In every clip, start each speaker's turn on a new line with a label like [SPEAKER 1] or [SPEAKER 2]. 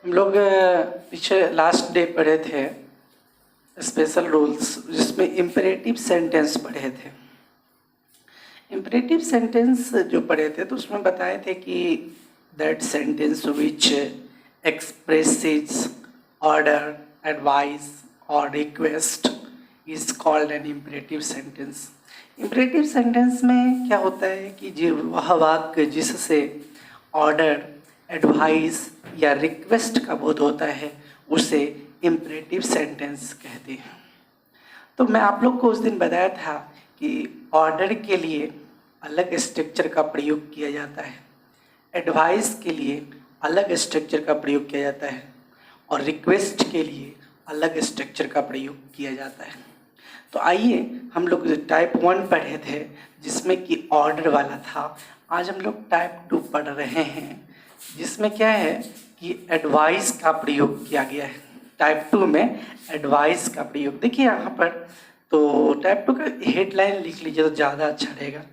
[SPEAKER 1] हम लोग पीछे लास्ट डे पढ़े थे स्पेशल रूल्स, जिसमें इम्परेटिव सेंटेंस पढ़े थे। इम्परेटिव सेंटेंस जो पढ़े थे तो उसमें बताए थे कि that sentence which expresses order, advice और request is called an imperative sentence. Imperative sentence में क्या होता है कि जो वह वाक्य जिससे ऑर्डर, एडवाइस या रिक्वेस्ट का बोध होता है उसे इम्परेटिव सेंटेंस कहते हैं। तो मैं आप लोग को उस दिन बताया था कि ऑर्डर के लिए अलग स्ट्रक्चर का प्रयोग किया जाता है, एडवाइस के लिए अलग स्ट्रक्चर का प्रयोग किया जाता है और रिक्वेस्ट के लिए अलग स्ट्रक्चर का प्रयोग किया जाता है। तो आइए हम लोग टाइप 1 पढ़े थे जिसमें कि ऑर्डर वाला था। आज हम लोग टाइप 2 पढ़ रहे हैं जिसमें क्या है कि एडवाइस का प्रयोग किया गया है। टाइप 2 में एडवाइस का प्रयोग देखिए यहाँ पर। तो टाइप 2 का हेडलाइन लिख लीजिए तो ज़्यादा अच्छा रहेगा।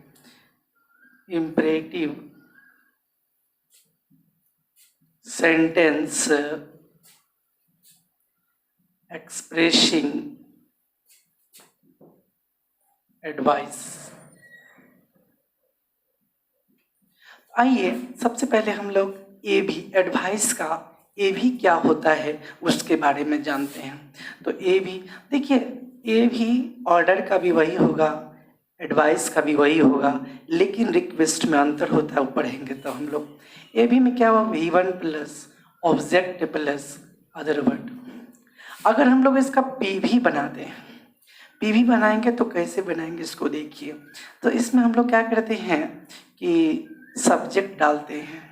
[SPEAKER 1] Imperative sentence expressing advice. आइए सबसे पहले हम लोग ए भी एडवाइस का ए भी क्या होता है उसके बारे में जानते हैं। तो ए भी देखिए, ए भी ऑर्डर का भी वही होगा, एडवाइस का भी वही होगा, लेकिन रिक्वेस्ट में अंतर होता है, वो पढ़ेंगे तो हम लोग। ए भी में क्या हुआ, V1 plus object plus other word. अगर हम लोग इसका पी भी बनाते हैं, पी भी बनाएंगे तो कैसे बनाएंगे इसको देखिए। तो इसमें हम लोग क्या करते हैं कि सब्जेक्ट डालते हैं।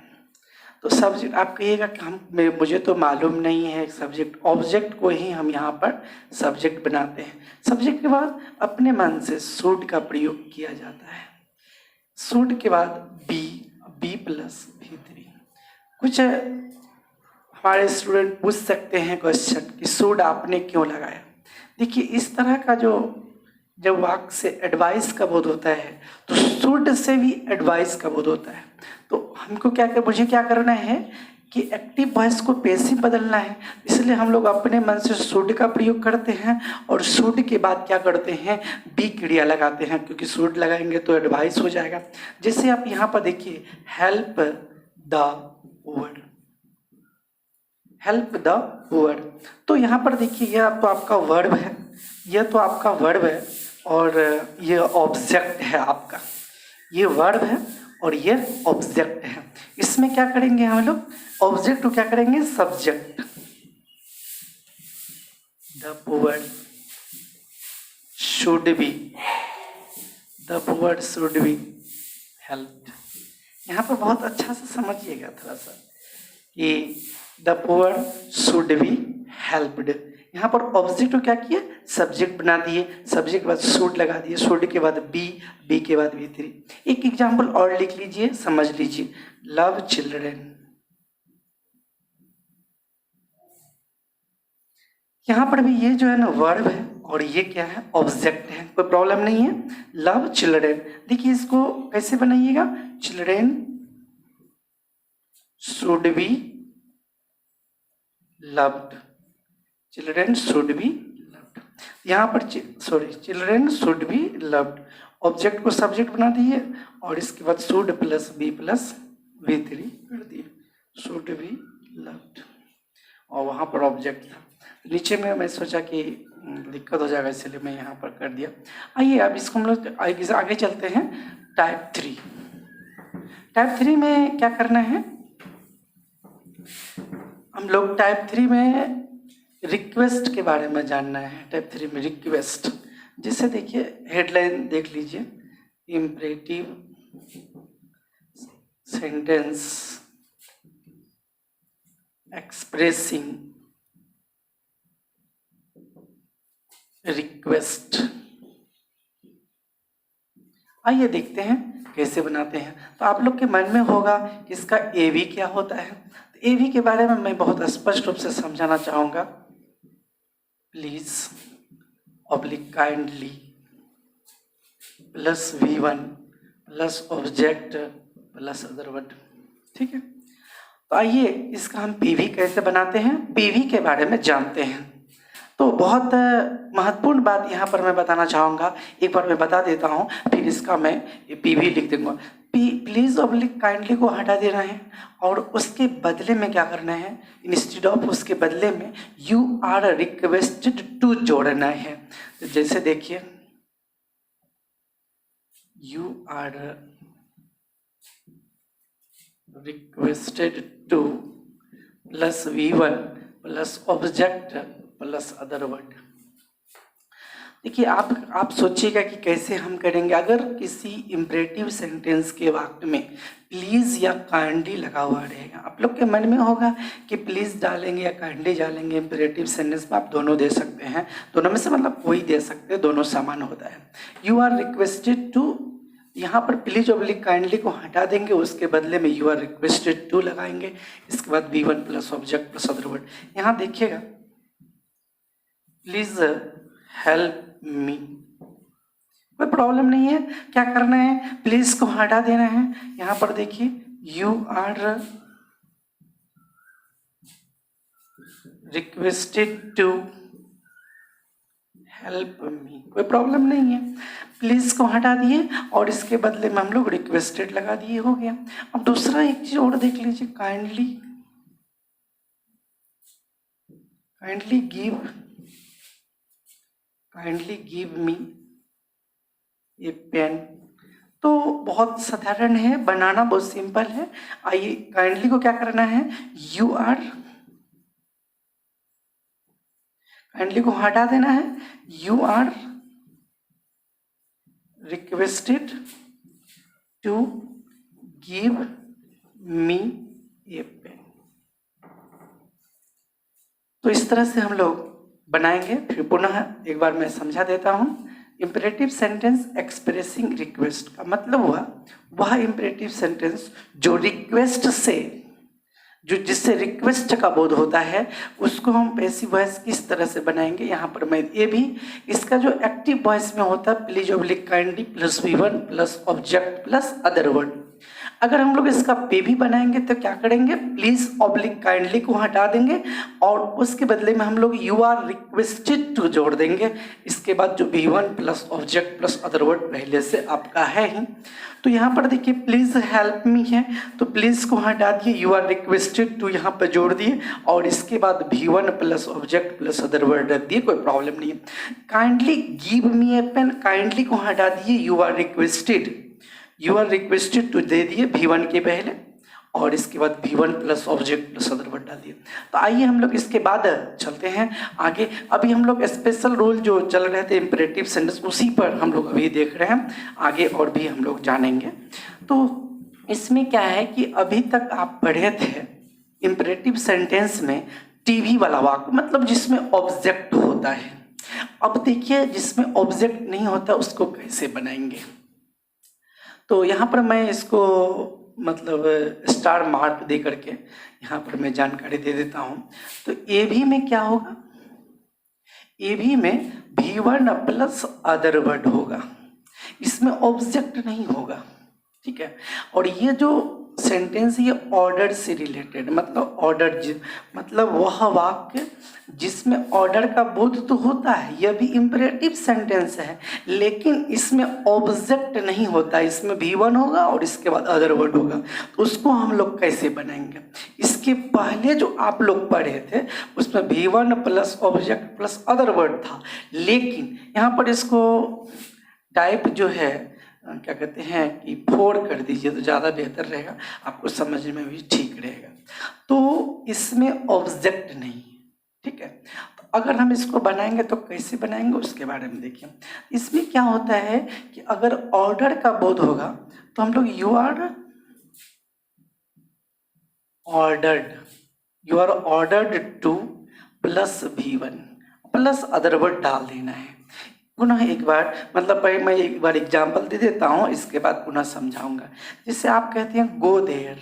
[SPEAKER 1] तो सब्जेक्ट आप कहिएगा कि मुझे तो मालूम नहीं है सब्जेक्ट, ऑब्जेक्ट को ही हम यहाँ पर सब्जेक्ट बनाते हैं। सब्जेक्ट के बाद अपने मन से शुड का प्रयोग किया जाता है। शुड के बाद बी प्लस V3। कुछ हमारे स्टूडेंट पूछ सकते हैं क्वेश्चन कि शुड आपने क्यों लगाया। देखिए इस तरह का जब वाक्य से एडवाइस का बोध होता है तो शुड से भी एडवाइस का बोध होता है। तो हमको मुझे क्या करना है कि एक्टिव वॉइस को पैसिव बदलना है। इसलिए हम लोग अपने मन से शुड का प्रयोग करते हैं और शुड के बाद क्या करते हैं, बी क्रिया लगाते हैं, क्योंकि शुड लगाएंगे तो एडवाइस हो जाएगा। जैसे आप यहाँ पर देखिए help the word, help the word. तो यहाँ पर देखिए यह तो आपका वर्ब है, यह तो आपका वर्ब है और ये ऑब्जेक्ट है आपका, ये वर्ब है और ये ऑब्जेक्ट है। इसमें क्या करेंगे हम लोग, ऑब्जेक्ट को क्या करेंगे, subject. The word should be, the word should be helped. यहाँ पर बहुत अच्छा से समझिएगा थोड़ा सा कि the poor should be helped. यहाँ पर ऑब्जेक्ट को क्या किया, सब्जेक्ट बना दिए, सब्जेक्ट के बाद शुड लगा दिए, शुड के बाद बी के बाद V3। एक एग्जाम्पल और लिख लीजिए, समझ लीजिए। लव चिल्ड्रेन, यहाँ पर भी ये जो है ना वर्ब है और ये क्या है, ऑब्जेक्ट है, कोई प्रॉब्लम नहीं है। लव चिल्ड्रेन, देखिए इसको कैसे बनाइएगा, children should be loved, children should be loved. यहाँ पर children should be loved, object को सब्जेक्ट बना दिए और इसके बाद should plus be plus V3 कर दिए, शुड बी लव्ड, और वहाँ पर ऑब्जेक्ट था। नीचे में मैं सोचा कि दिक्कत हो जाएगा इसलिए मैं यहाँ पर कर दिया। आइए अब इसको हम लोग आगे चलते हैं। टाइप 3, टाइप 3 में क्या करना है, हम लोग टाइप 3 में रिक्वेस्ट के बारे में जानना है। टाइप 3 में रिक्वेस्ट, जिसे देखिए हेडलाइन देख लीजिए, इम्परेटिव सेंटेंस एक्सप्रेसिंग रिक्वेस्ट। आइए देखते हैं कैसे बनाते हैं। तो आप लोग के मन में होगा कि इसका AV क्या होता है। तो AV के बारे में मैं बहुत स्पष्ट रूप से समझाना चाहूँगा। Please oblique kindly plus V1 plus object plus other word, ठीक है। तो आइए इसका हम पीवी कैसे बनाते हैं, पीवी के बारे में जानते हैं। तो बहुत महत्वपूर्ण बात यहाँ पर मैं बताना चाहूँगा, एक बार मैं बता देता हूँ, फिर इसका मैं पीवी लिख दूंगा। प्लीज ऑब्लिक काइंडली को हटा देना है और उसके बदले में क्या करना है, इंस्टेड ऑफ उसके बदले में यू आर रिक्वेस्टेड टू जोड़ना है। तो जैसे देखिए you are requested to plus V1 plus object plus other word. देखिए आप सोचिएगा कि कैसे हम करेंगे। अगर किसी इम्परेटिव सेंटेंस के वाक्य में प्लीज या काइंडली लगा हुआ रहेगा, आप लोग के मन में होगा कि प्लीज डालेंगे या काइंडली डालेंगे। इम्परेटिव सेंटेंस में आप दोनों दे सकते हैं, दोनों में से मतलब कोई दे सकते हैं, दोनों समान होता है। यू आर रिक्वेस्टेड टू, यहाँ पर प्लीज ऑब्लिक काइंडली को हटा देंगे, उसके बदले में यू आर रिक्वेस्टेड टू लगाएंगे। इसके बाद V1 plus object plus other word. यहाँ देखिएगा प्लीज हेल्प मी, कोई प्रॉब्लम नहीं है। क्या करना है, प्लीज को हटा देना है। यहाँ पर देखिए you are requested to help me, कोई प्रॉब्लम नहीं है। प्लीज को हटा दिए और इसके बदले में हम लोग रिक्वेस्टेड लगा दिए, हो गया। अब दूसरा एक चीज और देख लीजिए, kindly give me a pen. तो बहुत साधारण है, बनाना बहुत सिंपल है। आइए काइंडली को क्या करना है, यू आर, काइंडली को हटा देना है, you are requested to give me a pen. तो इस तरह से हम लोग बनाएंगे। फिर पुनः एक बार मैं समझा देता हूं। इंपरेटिव सेंटेंस एक्सप्रेसिंग रिक्वेस्ट का मतलब हुआ वह इंपरेटिव सेंटेंस जो रिक्वेस्ट से, जो जिससे रिक्वेस्ट का बोध होता है, उसको हम पैसिव वॉइस किस तरह से बनाएंगे। यहाँ पर मैं ये भी, इसका जो एक्टिव वॉइस में होता है please oblique kindly plus V1 plus object plus other word. अगर हम लोग इसका पे भी बनाएंगे तो क्या करेंगे, प्लीज ऑब्लिक काइंडली को हटा देंगे और उसके बदले में हम लोग यू आर रिक्वेस्टेड टू जोड़ देंगे। इसके बाद जो V1 plus object plus other word पहले से आपका है ही। तो यहाँ पर देखिए प्लीज हेल्प मी है, तो प्लीज को हटा दिए, यू आर रिक्वेस्टेड टू यहाँ पर जोड़ दिए और इसके बाद V1 plus object plus other word रख दिए, कोई प्रॉब्लम नहीं है। Kindly give me a pen, kindly को हटा दिए, यू आर रिक्वेस्टेड टू दे दिए V1 के पहले और इसके बाद V1 plus object plus other word डाल दिए। तो आइए हम लोग इसके बाद चलते हैं आगे। अभी हम लोग स्पेशल रूल जो चल रहे थे इंपरेटिव सेंटेंस, उसी पर हम लोग अभी देख रहे हैं, आगे और भी हम लोग जानेंगे। तो इसमें क्या है कि अभी तक आप पढ़े थे इंपरेटिव सेंटेंस में टीवी वाला वाक्य, मतलब जिसमें ऑब्जेक्ट होता है। अब देखिए जिसमें ऑब्जेक्ट नहीं होता उसको कैसे बनाएंगे। तो यहाँ पर मैं इसको मतलब स्टार मार्क दे करके यहाँ पर मैं जानकारी दे देता हूँ। तो ए भी में क्या होगा, ए भी में V1 प्लस अदर वर्ड होगा, इसमें ऑब्जेक्ट नहीं होगा, ठीक है। और ये जो सेंटेंस ये ऑर्डर से रिलेटेड, मतलब ऑर्डर, मतलब वह वाक्य जिसमें ऑर्डर का बोध तो होता है, यह भी इंपरेटिव सेंटेंस है, लेकिन इसमें ऑब्जेक्ट नहीं होता, इसमें V1 होगा और इसके बाद अदर वर्ड होगा। तो उसको हम लोग कैसे बनाएंगे, इसके पहले जो आप लोग पढ़े थे उसमें V1 plus object plus other word था, लेकिन यहाँ पर इसको टाइप जो है क्या कहते हैं कि 4 कर दीजिए तो ज़्यादा बेहतर रहेगा, आपको समझने में भी ठीक रहेगा। तो इसमें ऑब्जेक्ट नहीं है, ठीक है। तो अगर हम इसको बनाएंगे तो कैसे बनाएंगे उसके बारे में देखिए। इसमें क्या होता है कि अगर ऑर्डर का बोध होगा तो हम लोग you are ordered to plus V1 plus other word डाल देना है। पुनः एक बार, मतलब मैं एक बार एग्जाम्पल दे देता हूँ, इसके बाद पुनः समझाऊंगा। जिससे आप कहते हैं गो देयर,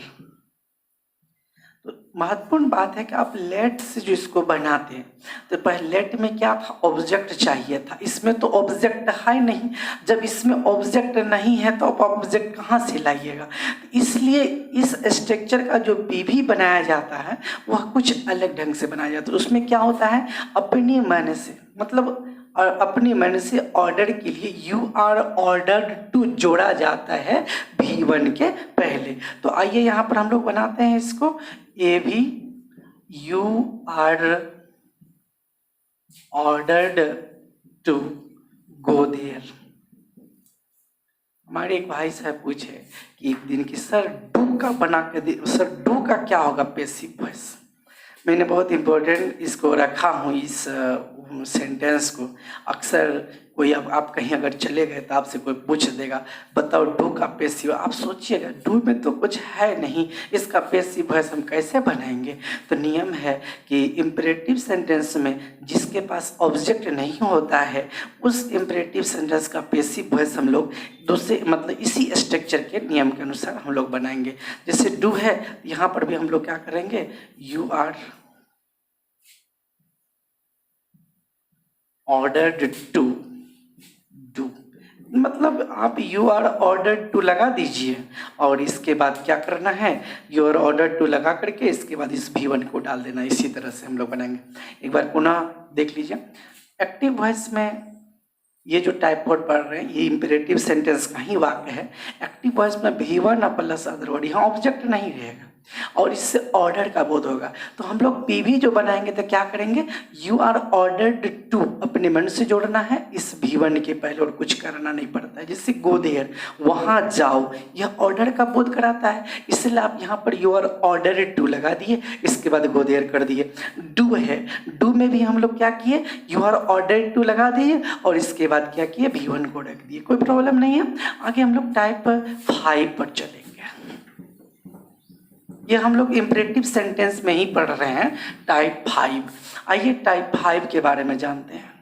[SPEAKER 1] तो महत्वपूर्ण बात है कि आप लेट से जो इसको बनाते हैं तो पहले लेट में क्या था, ऑब्जेक्ट चाहिए था। इसमें तो ऑब्जेक्ट है नहीं, जब इसमें ऑब्जेक्ट नहीं है तो आप ऑब्जेक्ट कहाँ से लाइएगा। इसलिए इस स्ट्रक्चर का जो पीवी बनाया जाता है वह कुछ अलग ढंग से बनाया जाता है। उसमें क्या होता है, अपनी मन से, मतलब और अपनी मन से ऑर्डर के लिए यू आर ऑर्डर्ड टू जोड़ा जाता है V1 के पहले। तो आइए यहाँ पर हम लोग बनाते हैं इसको, ए भी you are ordered to go there. हमारे एक भाई साहब पूछे कि एक दिन की सर डू का बना के दे, सर डू का क्या होगा पैसिव वॉइस। मैंने बहुत इम्पोर्टेंट इसको रखा हूँ इस सेंटेंस को। अक्सर कोई अब आप कहीं अगर चले गए तो आपसे कोई पूछ देगा बताओ डू का पैसिव, आप सोचिएगा डू में तो कुछ है नहीं, इसका पैसिव वॉइस हम कैसे बनाएंगे। तो नियम है कि इम्परेटिव सेंटेंस में जिसके पास ऑब्जेक्ट नहीं होता है उस इम्परेटिव सेंटेंस का पैसिव वॉइस हम लोग दूसरे मतलब इसी स्ट्रक्चर के नियम के अनुसार हम लोग बनाएंगे। जैसे डू है, यहाँ पर भी हम लोग क्या करेंगे, you are ordered to do, मतलब आप यू आर ऑर्डर्ड टू लगा दीजिए और इसके बाद क्या करना है, यू आर ऑर्डर्ड टू लगा करके इसके बाद इस V1 को डाल देना। इसी तरह से हम लोग बनाएंगे। एक बार पुनः देख लीजिए। एक्टिव वॉइस में ये जो टाइप वर्ड पढ़ रहे हैं ये इम्पेरेटिव सेंटेंस का ही वाक्य है। एक्टिव वॉइस में V1 प्लस अदर वर्ड, यहाँ ऑब्जेक्ट नहीं रहेगा और इससे ऑर्डर का बोध होगा। तो हम लोग पीवी जो बनाएंगे तो क्या करेंगे, यू आर ऑर्डर्ड टू अपने मन से जोड़ना है इस V1 के पहले और कुछ करना नहीं पड़ता है। जैसे गो देयर, वहाँ जाओ, यह ऑर्डर का बोध कराता है, इसलिए आप यहाँ पर यू आर ऑर्डर्ड टू लगा दिए, इसके बाद गो देयर कर दिए। डू है, डू में भी हम लोग क्या किए, यू आर ऑर्डर्ड टू लगा दिए और इसके बाद क्या किए, V1 को रख दिए, कोई प्रॉब्लम नहीं है। आगे हम लोग टाइप 5 पर चलेंगे। ये हम लोग इम्परेटिव सेंटेंस में ही पढ़ रहे हैं, टाइप 5। आइए टाइप 5 के बारे में जानते हैं।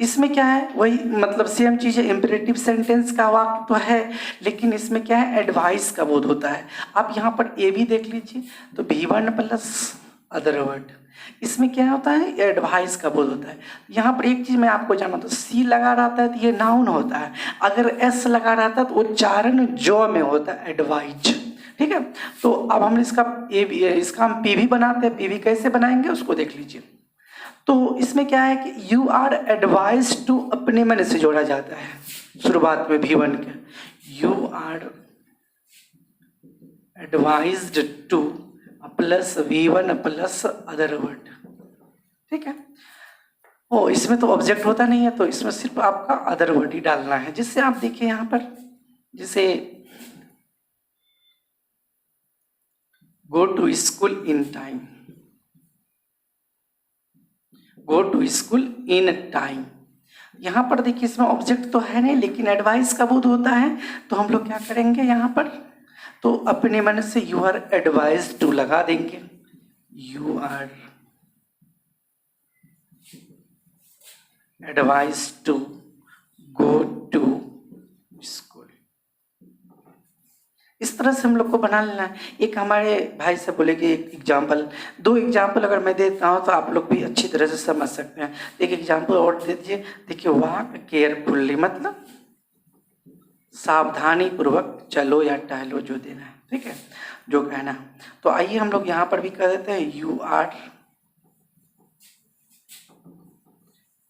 [SPEAKER 1] इसमें क्या है, वही मतलब सेम चीज़ है, इम्परेटिव सेंटेंस का वाक्य तो है लेकिन इसमें क्या है, एडवाइस का बोध होता है। आप यहाँ पर ए भी देख लीजिए तो V1 प्लस अदर वर्ड, इसमें क्या होता है, एडवाइस का बोध होता है। यहाँ पर एक चीज़ मैं आपको जाना, तो सी लगा रहता है तो ये नाउन होता है, अगर एस लगा रहता है तो उच्चारण जो में होता है, एडवाइज। ठीक है, तो अब हम इसका इसका हम पीवी बनाते हैं। पीवी कैसे बनाएंगे उसको देख लीजिए। तो इसमें क्या है कि यू आर एडवाइज टू अपने मन से जोड़ा जाता है शुरुआत में V1 के, you are advised to plus V1 plus other word. ठीक है, ओ इसमें तो ऑब्जेक्ट होता नहीं है तो इसमें सिर्फ आपका अदर वर्ड ही डालना है। जिससे आप देखिए यहाँ पर, जैसे go to school in time, go to school in time, यहाँ पर देखिए इसमें ऑब्जेक्ट तो है नहीं लेकिन एडवाइस का बोध होता है। तो हम लोग क्या करेंगे यहाँ पर, तो अपने मन से यू आर एडवाइज टू लगा देंगे, you are advise to go to school. इस तरह से हम लोग को बना लेना है। एक हमारे भाई से बोले कि एक एग्जाम्पल, 2 एग्जाम्पल अगर मैं देता हूँ तो आप लोग भी अच्छी तरह से समझ सकते हैं। एक एग्जाम्पल और दे दीजिए। देखिए वॉक केयरफुल्ली, मतलब सावधानी पूर्वक चलो या टहलो, जो देना है, ठीक है, जो कहना है। तो आइए हम लोग यहाँ पर भी कह देते हैं, you are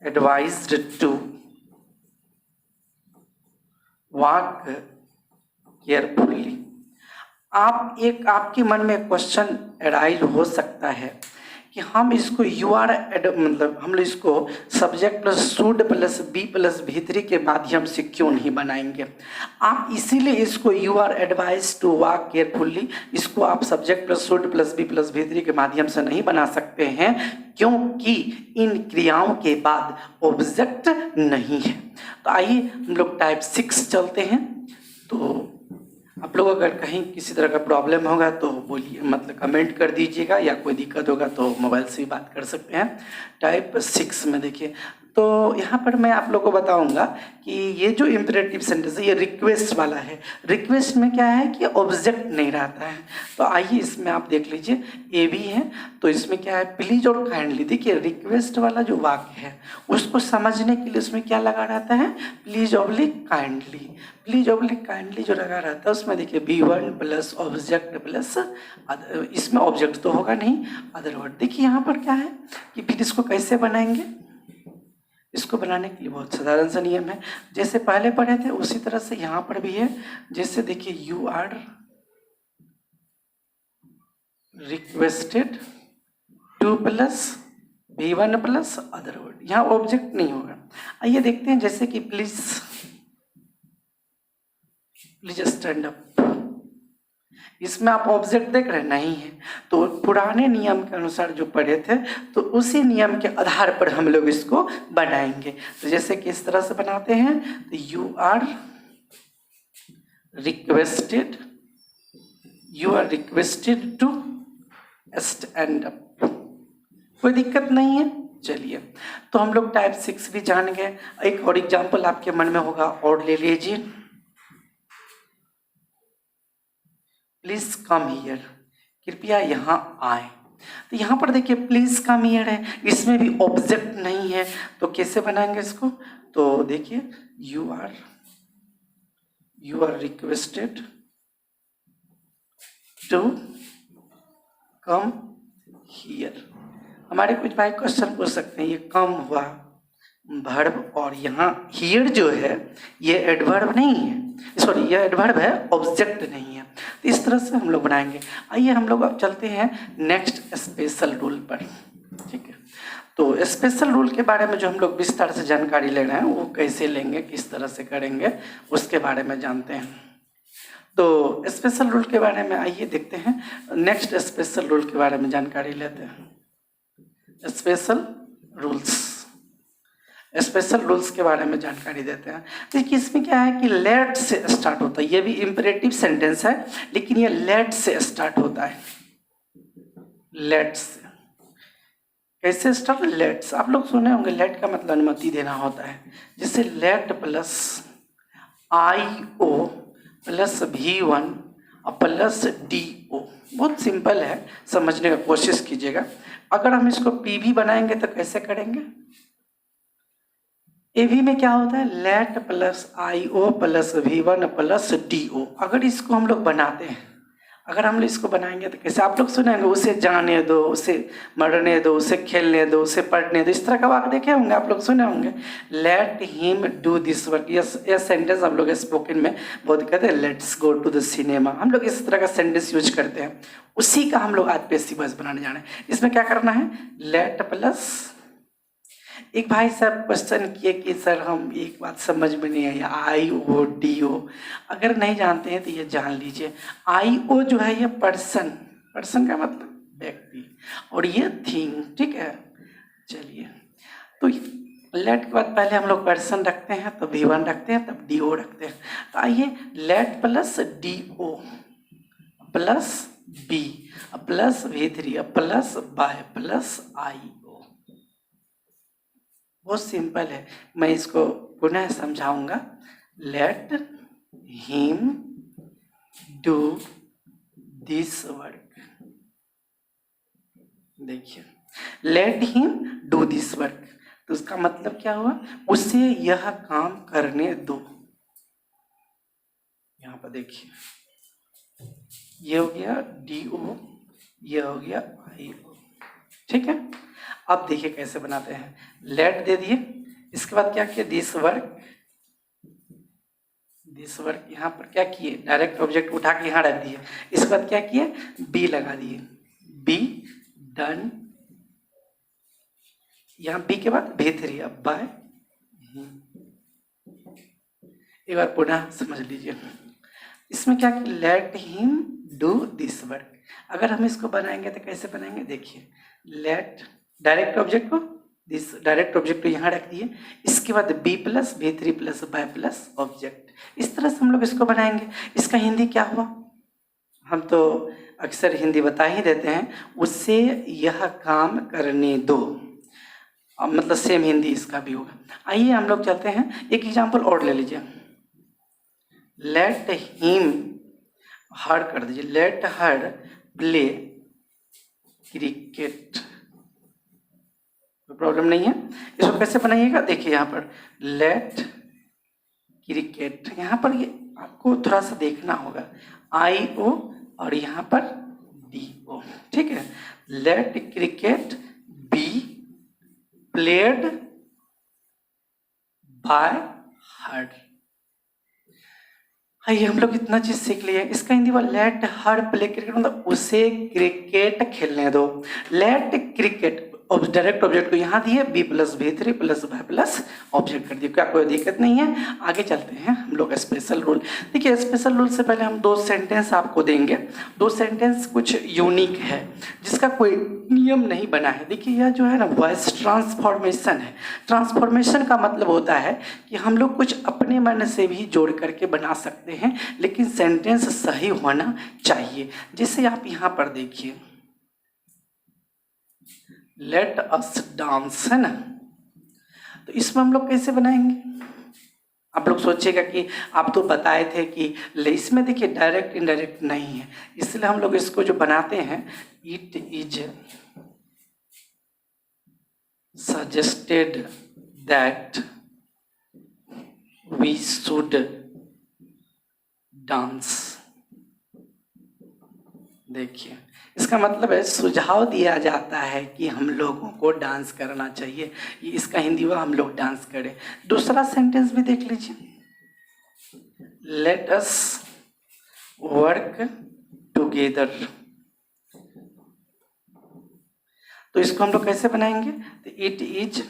[SPEAKER 1] advised to walk carefully. आप एक आपके मन में क्वेश्चन अराइज हो सकता है कि हम इसको यू आर मतलब हम लोग इसको subject plus should plus be plus भीतरी के माध्यम से क्यों नहीं बनाएंगे। आप इसीलिए इसको you are advise to walk carefully, इसको आप subject plus should plus be plus भीतरी के माध्यम से नहीं बना सकते हैं क्योंकि इन क्रियाओं के बाद ऑब्जेक्ट नहीं है। तो आइए हम लोग टाइप 6 चलते हैं। तो आप लोग अगर कहीं किसी तरह का प्रॉब्लम होगा तो बोलिए, मतलब कमेंट कर दीजिएगा, या कोई दिक्कत होगा तो मोबाइल से भी बात कर सकते हैं। टाइप 6 में देखिए, तो यहाँ पर मैं आप लोगों को बताऊंगा कि ये जो इम्परेटिव सेंटेंस है ये रिक्वेस्ट वाला है। रिक्वेस्ट में क्या है कि ऑब्जेक्ट नहीं रहता है। तो आइए इसमें आप देख लीजिए, ए भी है तो इसमें क्या है, प्लीज और काइंडली। देखिए रिक्वेस्ट वाला जो वाक्य है उसको समझने के लिए उसमें क्या लगा रहता है, please oblique kindly. Please oblique kindly जो लगा रहता है उसमें देखिए B1 प्लस ऑब्जेक्ट प्लस, इसमें ऑब्जेक्ट तो होगा नहीं, अदर वर्ड। देखिए यहाँ पर क्या है कि फिर इसको कैसे बनाएंगे, इसको बनाने के लिए बहुत साधारण सा नियम है, जैसे पहले पढ़े थे उसी तरह से यहाँ पर भी है। जैसे देखिए you are requested to plus B1 plus other word, यहाँ ऑब्जेक्ट नहीं होगा। आइए देखते हैं, जैसे कि प्लीज स्टैंड अप, इसमें आप ऑब्जेक्ट देख रहे नहीं है। तो पुराने नियम के अनुसार जो पढ़े थे तो उसी नियम के आधार पर हम लोग इसको बनाएंगे। तो जैसे कि इस तरह से बनाते हैं, तो you are requested to stand up, कोई दिक्कत नहीं है। चलिए, तो हम लोग टाइप 6 भी जान गए। एक और एग्जाम्पल आपके मन में होगा और ले लीजिए, प्लीज कम हियर, कृपया यहाँ आए। तो यहाँ पर देखिए प्लीज कम हियर है, इसमें भी ऑब्जेक्ट नहीं है, तो कैसे बनाएंगे इसको। तो देखिए you are requested to come here. हमारे कुछ भाई क्वेश्चन पूछ सकते हैं, ये कम हुआ वर्ब और यहाँ हियर जो है ये एडवर्ब नहीं है, सॉरी ये एडवर्ब है, ऑब्जेक्ट नहीं है। तो इस तरह से हम लोग बनाएंगे। आइए हम लोग अब चलते हैं नेक्स्ट स्पेशल रूल पर, ठीक है। तो स्पेशल रूल के बारे में जो हम लोग विस्तार से जानकारी ले रहे हैं वो कैसे लेंगे, किस तरह से करेंगे, उसके बारे में जानते हैं। तो स्पेशल रूल के बारे में आइए देखते हैं, नेक्स्ट स्पेशल रूल के बारे में जानकारी लेते हैं। स्पेशल रूल्स के बारे में जानकारी देते हैं। देखिए इसमें क्या है कि लेट से स्टार्ट होता है, ये भी इम्परेटिव सेंटेंस है लेकिन ये लेट से स्टार्ट होता है। लेट से कैसे स्टार्ट, लेट से आप लोग सुने होंगे, लेट का मतलब अनुमति देना होता है। जैसे late plus IO plus V1 plus DO, बहुत सिंपल है, समझने का कोशिश कीजिएगा। अगर हम इसको PV बनाएंगे तो कैसे करेंगे, AV में क्या होता है, late plus IO plus V1 plus DO। अगर इसको हम लोग बनाते हैं, अगर हम लोग इसको बनाएंगे तो कैसे, आप लोग सुनेंगे उसे जाने दो, उसे मरने दो, उसे खेलने दो, उसे पढ़ने दो, इस तरह का वाक्य देखे होंगे, आप लोग सुने होंगे। Let him do this work, यह सेंटेंस हम लोग स्पोकन में बहुत कहते हैं, let's go to the cinema, हम लोग इस तरह का सेंटेंस यूज करते हैं। उसी का हम लोग आज पैसिव वॉइस बनाने जा रहे हैं। इसमें क्या करना है, लेट प्लस, एक भाई साहब क्वेश्चन किए कि सर हम एक बात समझ में नहीं आई, IO DO, अगर नहीं जानते हैं तो ये जान लीजिए। IO जो है ये पर्सन का मतलब व्यक्ति, और ये थिंग, ठीक है। चलिए, तो लेट के बाद पहले हम लोग पर्सन रखते हैं, तो V1 रखते हैं, तब DO रखते हैं। तो आइए let plus DO plus B plus V3 plus by plus IO, बहुत सिंपल है, मैं इसको पुनः समझाऊंगा। Let him do this work, देखिए let him do this work, तो उसका मतलब क्या हुआ, उसे यह काम करने दो। यहाँ पर देखिए ये हो गया DO, ये हो गया IO, ठीक है। अब देखिए कैसे बनाते हैं, लेट दे दिए, इसके बाद क्या किया, दिस वर्क यहाँ पर क्या किए, डायरेक्ट ऑब्जेक्ट उठा के यहाँ रख दिए। इसके बाद क्या किए, बी लगा दिए, बी डन, यहाँ बी के बाद V3, अब बाय, एक बार पुनः समझ लीजिए। इसमें क्या किया, late him do this work. अगर हम इसको बनाएंगे तो कैसे बनाएंगे, देखिए लेट डायरेक्ट ऑब्जेक्ट को, दिस डायरेक्ट ऑब्जेक्ट को यहाँ रख दिए, इसके बाद B plus V3 plus by plus object, इस तरह से हम लोग इसको बनाएंगे। इसका हिंदी क्या हुआ, हम तो अक्सर हिंदी बता ही देते हैं, उससे यह काम करने दो। मतलब सेम हिंदी इसका भी होगा। आइए हम लोग चलते हैं, एक एग्जाम्पल और ले लीजिए। लेट हिम, हर कर दीजिए, लेट हर प्ले क्रिकेट, कोई प्रॉब्लम नहीं है। इसको कैसे बनाइएगा, देखिए यहाँ पर लेट क्रिकेट, यहाँ पर ये आपको थोड़ा सा देखना होगा, आई ओ और यहाँ पर डी ओ, ठीक है। Let cricket be played by her. आइए हम लोग इतना चीज सीख लिए। इसका हिंदी में लेट हर प्ले क्रिकेट, मतलब उसे क्रिकेट खेलने दो। लेट क्रिकेट डायरेक्ट ऑब्जेक्ट को यहाँ दिए, be plus V three plus by plus object कर दिए, क्या कोई दिक्कत नहीं है। आगे चलते हैं हम लोग स्पेशल रूल। देखिए स्पेशल रूल से पहले हम 2 सेंटेंस आपको देंगे। 2 सेंटेंस कुछ यूनिक है जिसका कोई नियम नहीं बना है। देखिए यह जो है ना वॉइस ट्रांसफॉर्मेशन है। ट्रांसफॉर्मेशन का मतलब होता है कि हम लोग कुछ अपने मन से भी जोड़ करके बना सकते हैं, लेकिन सेंटेंस सही होना चाहिए। जैसे आप यहाँ पर देखिए, लेट अस डांस, है ना, तो इसमें हम लोग कैसे बनाएंगे। आप लोग सोचिएगा कि आप तो बताए थे कि इसमें देखिए डायरेक्ट इनडायरेक्ट नहीं है, इसलिए हम लोग इसको जो बनाते हैं, it is suggested that we should dance. देखिए इसका मतलब है सुझाव दिया जाता है कि हम लोगों को डांस करना चाहिए। ये इसका हिंदी हुआ हम लोग डांस करें। दूसरा सेंटेंस भी देख लीजिए, लेट अस वर्क टुगेदर। तो इसको हम लोग कैसे बनाएंगे, तो it is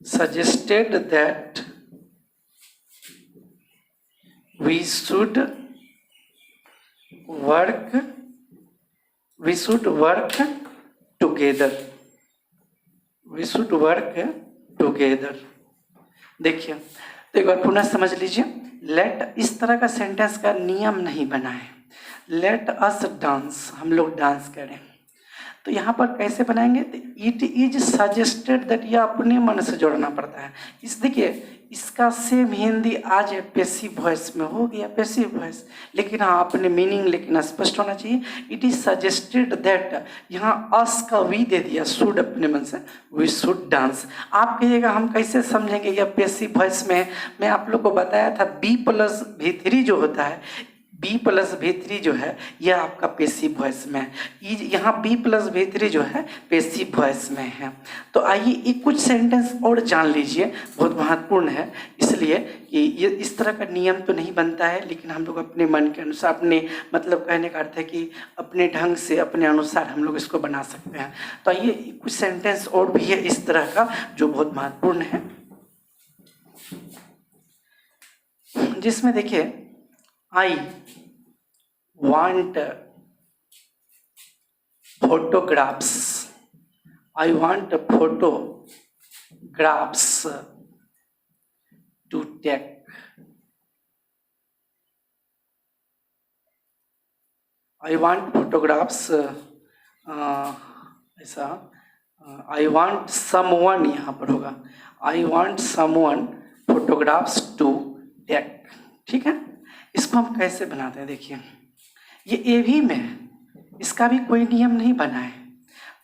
[SPEAKER 1] suggested that we should work together, we should work together. देखिए तो एक बार पुनः समझ लीजिए, लेट इस तरह का सेंटेंस का नियम नहीं बना है। लेट अस डांस, हम लोग डांस करें, तो यहाँ पर कैसे बनाएंगे, इट इज सजेस्टेड दैट, यह अपने मन से जोड़ना पड़ता है। इस देखिए इसका सेम हिंदी आज है पैसिव वॉइस में हो गया, पैसिव वॉइस, लेकिन हाँ अपने मीनिंग लेकिन स्पष्ट होना चाहिए। इट इज सजेस्टेड दैट, यहाँ अस का वी दे दिया, शुड अपने मन से, वी शुड डांस। आप कहिएगा हम कैसे समझेंगे यह पैसिव वॉइस में है। मैं आप लोग को बताया था बी प्लस भी थ्री जो होता है, बी प्लस भी थ्री जो है यह आपका पैसिव वॉइस में है, यहाँ बी प्लस भी थ्री जो है पैसिव वॉइस में है। तो आइए एक कुछ सेंटेंस और जान लीजिए, बहुत महत्वपूर्ण है, इसलिए कि ये इस तरह का नियम तो नहीं बनता है, लेकिन हम लोग अपने मन के अनुसार, अपने मतलब कहने का अर्थ है कि अपने ढंग से अपने अनुसार हम लोग इसको बना सकते हैं। तो आइए कुछ सेंटेंस और भी है इस तरह का जो बहुत महत्वपूर्ण है, जिसमें देखिए I want photographs. I want photographs to take. I want photographs. ऐसा I want someone यहाँ पर होगा, I want someone photographs to take, ठीक है। इसको हम कैसे बनाते हैं, देखिए ये ए भी में है, इसका भी कोई नियम नहीं बना है।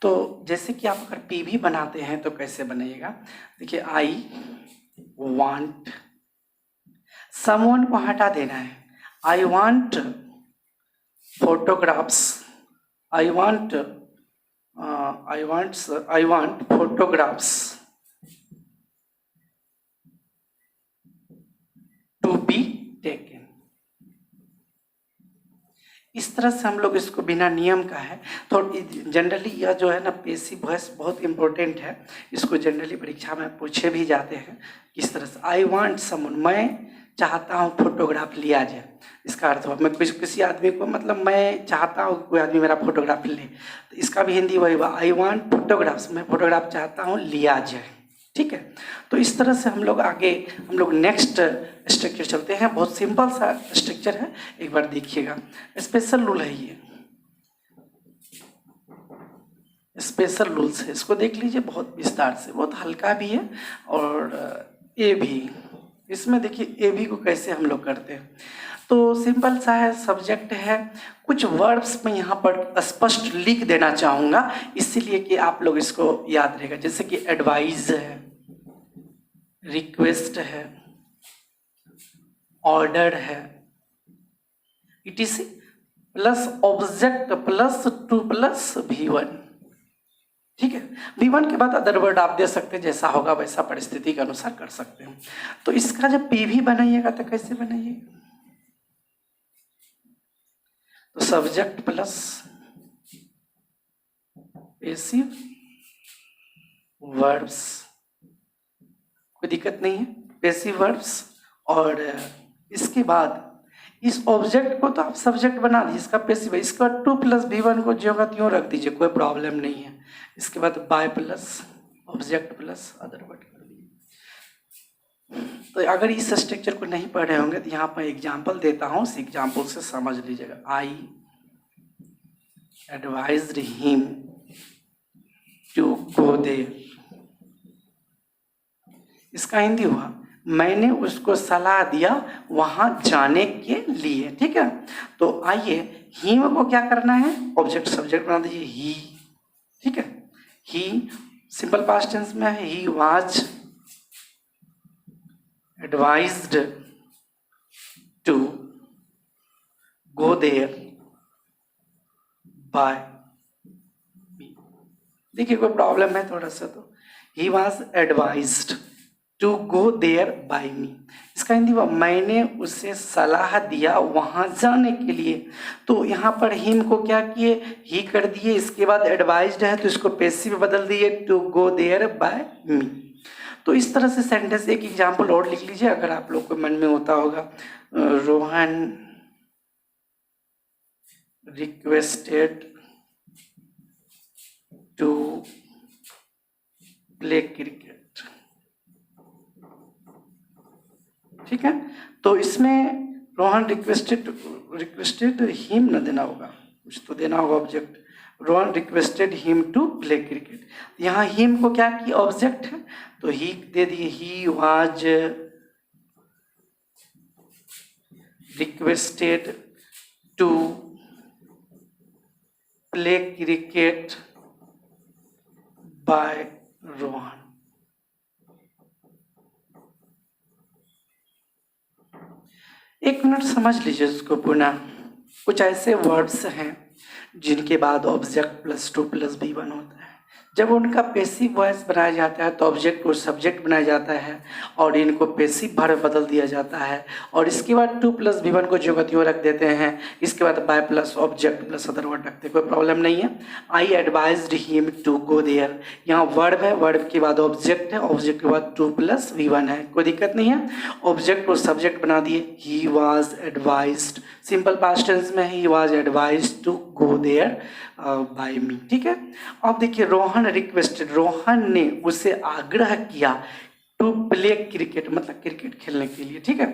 [SPEAKER 1] तो जैसे कि आप अगर पी भी बनाते हैं तो कैसे बनाइएगा, देखिए आई वांट, समवन को हटा देना है, I want photographs, I want photographs to be taken. इस तरह से हम लोग इसको बिना नियम का है। तो जनरली यह जो है ना पैसिव वॉइस बहुत इंपॉर्टेंट है, इसको जनरली परीक्षा में पूछे भी जाते हैं किस तरह से। आई वांट समवन, मैं चाहता हूँ फोटोग्राफ लिया जाए, इसका अर्थ हुआ मैं किसी आदमी को, मतलब मैं चाहता हूँ कोई आदमी मेरा फोटोग्राफ ले, तो इसका भी हिंदी वही हुआ, आई वांट फोटोग्राफ्स, मैं फोटोग्राफ चाहता हूँ लिया जाए, ठीक है। तो इस तरह से हम लोग आगे हम लोग नेक्स्ट स्ट्रक्चर चलते हैं। बहुत सिंपल सा स्ट्रक्चर है, एक बार देखिएगा, स्पेशल रूल है ये। स्पेशल रूल्स है, इसको देख लीजिए बहुत विस्तार से, बहुत हल्का भी है। और ए भी, इसमें देखिए ए भी को कैसे हम लोग करते हैं। तो सिंपल सा है, सब्जेक्ट है, कुछ वर्ब्स मैं यहाँ पर स्पष्ट लिख देना चाहूँगा इसीलिए कि आप लोग इसको याद रहेगा। जैसे कि एडवाइज है, रिक्वेस्ट है, ऑर्डर है, etc. plus object plus two plus V1। ठीक है, V1 के बाद अदर वर्ड आप दे सकते हैं, जैसा होगा वैसा परिस्थिति के अनुसार कर सकते हैं। तो इसका जब PV बनाइएगा तो कैसे बनाइएगा, तो सब्जेक्ट प्लस पैसिव वर्ब्स, कोई दिक्कत नहीं है, पैसिव वर्ब्स। और इसके बाद इस ऑब्जेक्ट को तो आप सब्जेक्ट बना दीजिए, इसका पैसिव है, इसका 2 प्लस V1 को ज्यों का त्यों रख दीजिए, कोई प्रॉब्लम नहीं है। इसके बाद by plus object plus other word कर दीजिए। तो अगर इस स्ट्रक्चर को नहीं पढ़े होंगे तो यहाँ पर एग्जाम्पल देता हूँ, उस एग्जाम्पल से समझ लीजिएगा। I advised him to go there, इसका हिंदी हुआ मैंने उसको सलाह दिया वहां जाने के लिए। ठीक है, तो आइए हिम को क्या करना है, ऑब्जेक्ट सब्जेक्ट बना दीजिए ही। ठीक है, ही सिंपल पास्ट टेंस में है, he was advised to go there by me. देखिए कोई प्रॉब्लम है थोड़ा सा, तो he was advised to go there by me, इसका हिंदी हुआ मैंने उसे सलाह दिया वहां जाने के लिए। तो यहाँ पर हिम को क्या किए, ही कर दिए, इसके बाद एडवाइज्ड है तो इसको पैसिव बदल दिए, टू गो देयर बाय मी। तो इस तरह से सेंटेंस, एक एग्जाम्पल और लिख लीजिए अगर आप लोग को मन में होता होगा। Rohan requested to play cricket. ठीक है, तो इसमें रोहन रिक्वेस्टेड हिम न देना होगा, कुछ तो देना होगा object. Rohan requested him to play cricket, यहाँ हिम को क्या किया, ऑब्जेक्ट है तो ही दे दिए, he was requested to play cricket by Rohan. एक मिनट समझ लीजिए इसको पुनः। कुछ ऐसे वर्ड्स हैं जिनके बाद ऑब्जेक्ट प्लस 2 प्लस V1 होता है। जब उनका पैसिव वॉइस बनाया जाता है तो ऑब्जेक्ट को सब्जेक्ट बनाया जाता है और इनको पैसिव वर्ब बदल दिया जाता है। और इसके बाद 2 प्लस V1 को जो गतियों रख देते हैं, इसके बाद by plus object plus other word रखते हैं, कोई प्रॉब्लम नहीं है। I advised him to go there, यहाँ वर्ब है, वर्ब के बाद ऑब्जेक्ट है, ऑब्जेक्ट के बाद 2 प्लस V1 है, कोई दिक्कत नहीं है। ऑब्जेक्ट को सब्जेक्ट बना दिए, he was advised, simple past tense में he was advised to go there by me. ठीक है, अब देखिए रोहन रिक्वेस्टेड, रोहन ने उसे आग्रह किया टू प्ले क्रिकेट, मतलब क्रिकेट खेलने के लिए। ठीक है,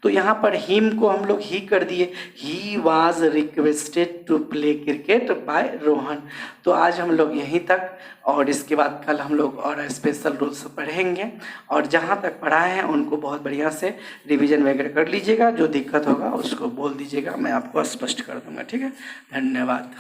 [SPEAKER 1] तो यहाँ पर हिम को हम लोग ही कर दिए, he was requested to play cricket by Rohan. तो आज हम लोग यहीं तक, और इसके बाद कल हम लोग और स्पेशल रूल्स पढ़ेंगे, और जहाँ तक पढ़ाए हैं उनको बहुत बढ़िया से रिवीजन वगैरह कर लीजिएगा। जो दिक्कत होगा उसको बोल दीजिएगा, मैं आपको स्पष्ट कर दूंगा। ठीक है, धन्यवाद।